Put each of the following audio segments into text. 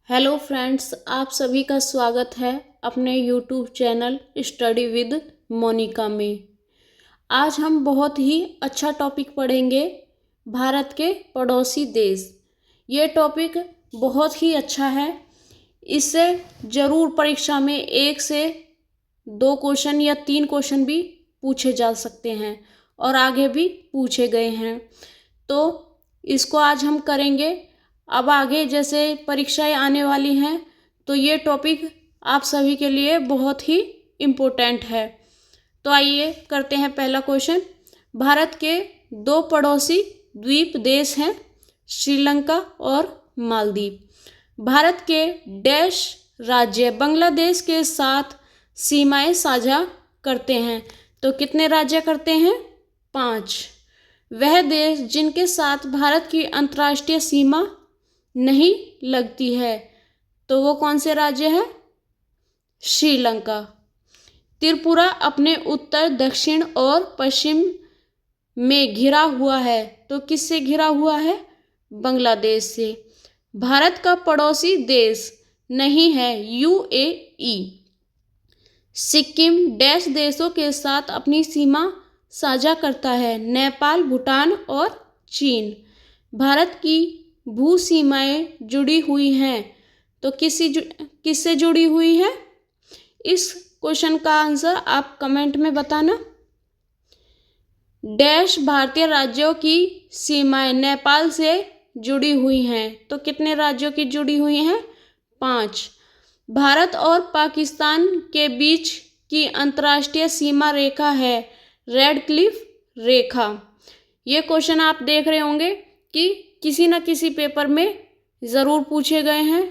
Hello friends, आप सभी का स्वागत है अपने YouTube channel study with Monika में। आज हम बहुत ही अच्छा टॉपिक पढ़ेंगे, भारत के पड़ोसी देश। ये टॉपिक बहुत ही अच्छा है। इससे ज़रूर परीक्षा में 1 से 2 क्वेश्चन या 3 क्वेश्चन भी पूछे जा सकते हैं और आगे भी पूछे गए हैं। तो इसको आज हम करेंगे। अब आगे जैसे परीक्षाएं आने वाली हैं तो ये टॉपिक आप सभी के लिए बहुत ही इम्पोर्टेंट है। तो आइए करते हैं पहला क्वेश्चन। भारत के 2 पड़ोसी द्वीप देश हैं, श्रीलंका और मालदीव। भारत के डैश राज्य बांग्लादेश के साथ सीमाएं साझा करते हैं। तो कितने राज्य करते हैं? 5। वह देश जिनके साथ भारत की अंतर्राष्ट्रीय सीमा नहीं लगती है, तो वो कौन से राज्य है? श्रीलंका। त्रिपुरा अपने उत्तर, दक्षिण और पश्चिम में घिरा हुआ है, तो किससे घिरा हुआ है? बांग्लादेश से। भारत का पड़ोसी देश नहीं है यूएई। सिक्किम डैश देशों के साथ अपनी सीमा साझा करता है, नेपाल, भूटान और चीन। भारत की भू सीमाएं जुड़ी हुई हैं, तो किससे जुड़ी हुई है? इस क्वेश्चन का आंसर आप कमेंट में बताना। डैश भारतीय राज्यों की सीमाएं नेपाल से जुड़ी हुई हैं, तो कितने राज्यों की जुड़ी हुई हैं? 5। भारत और पाकिस्तान के बीच की अंतर्राष्ट्रीय सीमा रेखा है रेड क्लिफ रेखा। ये क्वेश्चन आप देख रहे होंगे कि किसी न किसी पेपर में ज़रूर पूछे गए हैं।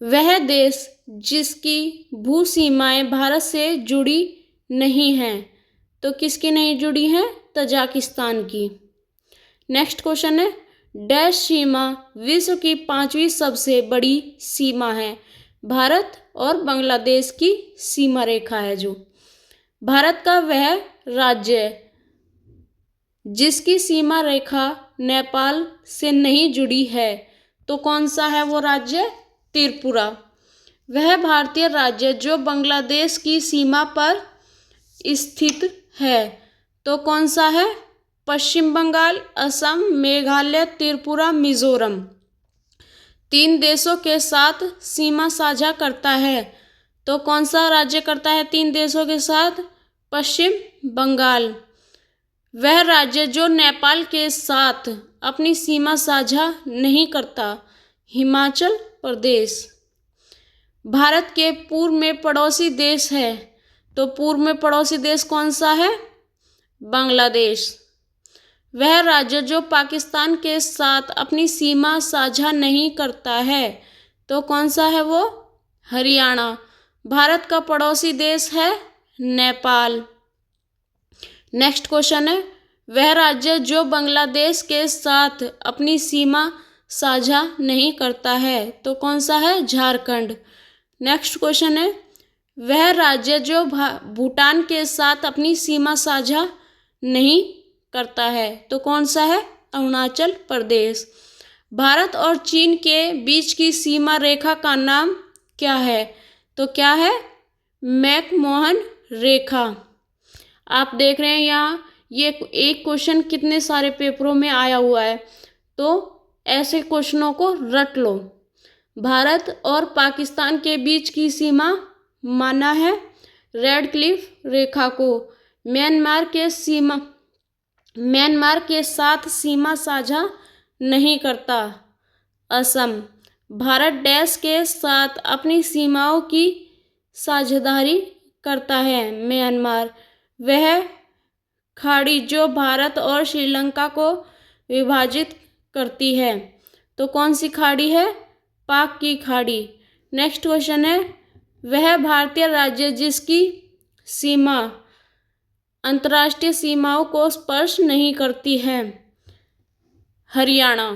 वह देश जिसकी भू सीमाएं भारत से जुड़ी नहीं हैं, तो किसकी नहीं जुड़ी हैं? तजाकिस्तान की। नेक्स्ट क्वेश्चन है, डैश सीमा विश्व की 5वीं सबसे बड़ी सीमा है। भारत और बांग्लादेश की सीमा रेखा है जो। भारत का वह राज्य जिसकी सीमा रेखा नेपाल से नहीं जुड़ी है, तो कौन सा है वो राज्य? त्रिपुरा। वह भारतीय राज्य जो बांग्लादेश की सीमा पर स्थित है, तो कौन सा है? पश्चिम बंगाल, असम, मेघालय, त्रिपुरा, मिजोरम। 3 देशों के साथ सीमा साझा करता है, तो कौन सा राज्य करता है 3 देशों के साथ? पश्चिम बंगाल। वह राज्य जो नेपाल के साथ अपनी सीमा साझा नहीं करता, हिमाचल प्रदेश। भारत के पूर्व में पड़ोसी देश है, तो पूर्व में पड़ोसी देश कौन सा है? बांग्लादेश। वह राज्य जो पाकिस्तान के साथ अपनी सीमा साझा नहीं करता है, तो कौन सा है वो? हरियाणा। भारत का पड़ोसी देश है नेपाल। नेक्स्ट क्वेश्चन है, वह राज्य जो बांग्लादेश के साथ अपनी सीमा साझा नहीं करता है, तो कौन सा है? झारखंड। नेक्स्ट क्वेश्चन है, वह राज्य जो भूटान के साथ अपनी सीमा साझा नहीं करता है, तो कौन सा है? अरुणाचल प्रदेश। भारत और चीन के बीच की सीमा रेखा का नाम क्या है? तो क्या है? मैकमोहन रेखा। आप देख रहे हैं यहाँ ये एक क्वेश्चन कितने सारे पेपरों में आया हुआ है, तो ऐसे क्वेश्चनों को रट लो। भारत और पाकिस्तान के बीच की सीमा माना है रेड क्लिफ रेखा को। म्यांमार के साथ सीमा साझा नहीं करता, असम। भारत डैश के साथ अपनी सीमाओं की साझेदारी करता है, म्यांमार। वह खाड़ी जो भारत और श्रीलंका को विभाजित करती है, तो कौन सी खाड़ी है? पाक की खाड़ी। नेक्स्ट क्वेश्चन है, वह भारतीय राज्य जिसकी सीमा अंतर्राष्ट्रीय सीमाओं को स्पर्श नहीं करती है, हरियाणा।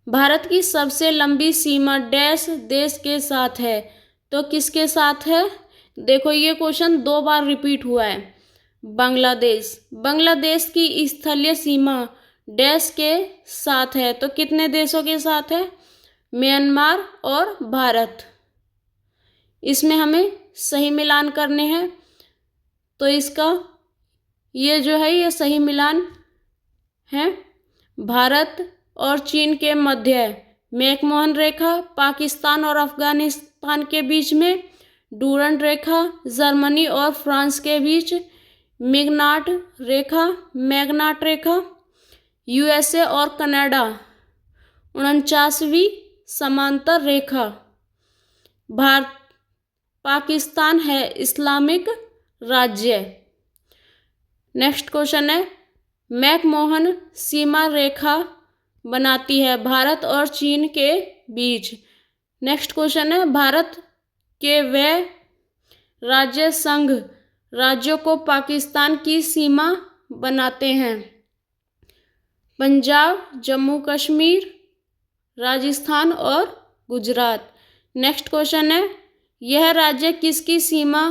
भारत की सबसे लंबी सीमा डैश देश के साथ है, तो किसके साथ है? देखो ये क्वेश्चन 2 बार रिपीट हुआ है। बांग्लादेश। बांग्लादेश की स्थलीय सीमा डैश के साथ है। तो कितने देशों के साथ है? म्यांमार और भारत। इसमें हमें सही मिलान करने हैं। तो इसका ये जो है ये सही मिलान है। भारत और चीन के मध्य मैकमोहन रेखा, पाकिस्तान और अफगानिस्तान के बीच में डूरंड रेखा, जर्मनी और फ्रांस के बीच मैग्नाट रेखा, यूएसए और कनाडा 49वीं समांतर रेखा। पाकिस्तान है इस्लामिक राज्य। नेक्स्ट क्वेश्चन है, मैकमोहन सीमा रेखा बनाती है भारत और चीन के बीच। नेक्स्ट क्वेश्चन है, भारत के वह राज्य संघ राज्यों को पाकिस्तान की सीमा बनाते हैं? पंजाब, जम्मू कश्मीर, राजस्थान और गुजरात। नेक्स्ट क्वेश्चन है, यह राज्य किसकी सीमा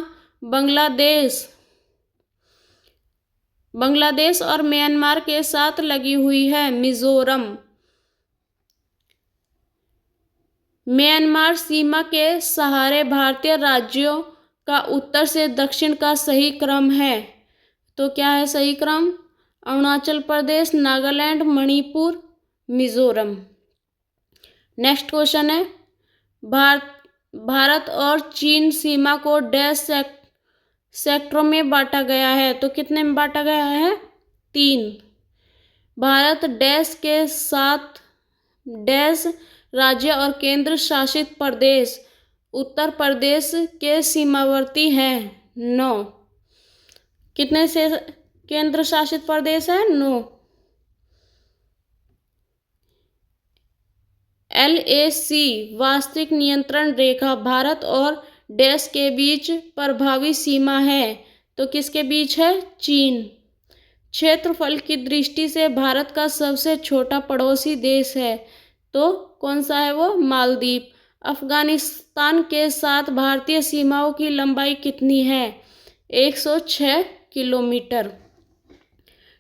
बांग्लादेश और म्यांमार के साथ लगी हुई है? मिजोरम। म्यांमार सीमा के सहारे भारतीय राज्यों का उत्तर से दक्षिण का सही क्रम है। तो क्या है सही क्रम? अरुणाचल प्रदेश, नागालैंड, मणिपुर, मिजोरम। नेक्स्ट क्वेश्चन है, भारत और चीन सीमा को डैश सेक्टरों में बांटा गया है। तो कितने में बांटा गया है? 3। भारत डैश के साथ डैश राज्य और केंद्र शासित प्रदेश उत्तर प्रदेश के सीमावर्ती हैं। 9। कितने से केंद्र शासित प्रदेश है? 9। LAC वास्तविक नियंत्रण रेखा भारत और डैश के बीच प्रभावी सीमा है। तो किसके बीच है? चीन। क्षेत्रफल की दृष्टि से भारत का सबसे छोटा पड़ोसी देश है। तो कौन सा है वो? मालदीव। अफगानिस्तान के साथ भारतीय सीमाओं की लंबाई कितनी है? 106 किलोमीटर।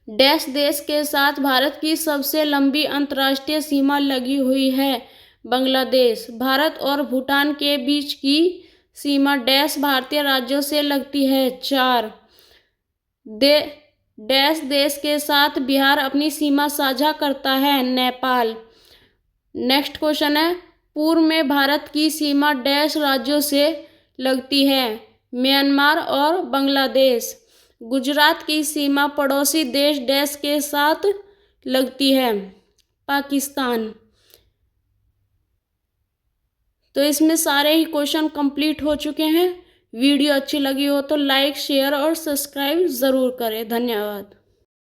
डैश देश के साथ भारत की सबसे लंबी अंतर्राष्ट्रीय सीमा लगी हुई है? बांग्लादेश। भारत और भूटान के बीच की सीमा डैश भारतीय राज्यों से लगती है? 4। डैश देश के साथ बिहार अपनी सीमा साझा करता है? नेपाल। नेक्स्ट क्वेश्चन है, पूर्व में भारत की सीमा डैश राज्यों से लगती है? म्यांमार और बांग्लादेश। गुजरात की सीमा पड़ोसी देश डैश के साथ लगती है? पाकिस्तान। तो इसमें सारे ही क्वेश्चन कंप्लीट हो चुके हैं। वीडियो अच्छी लगी हो तो लाइक, शेयर और सब्सक्राइब ज़रूर करें। धन्यवाद।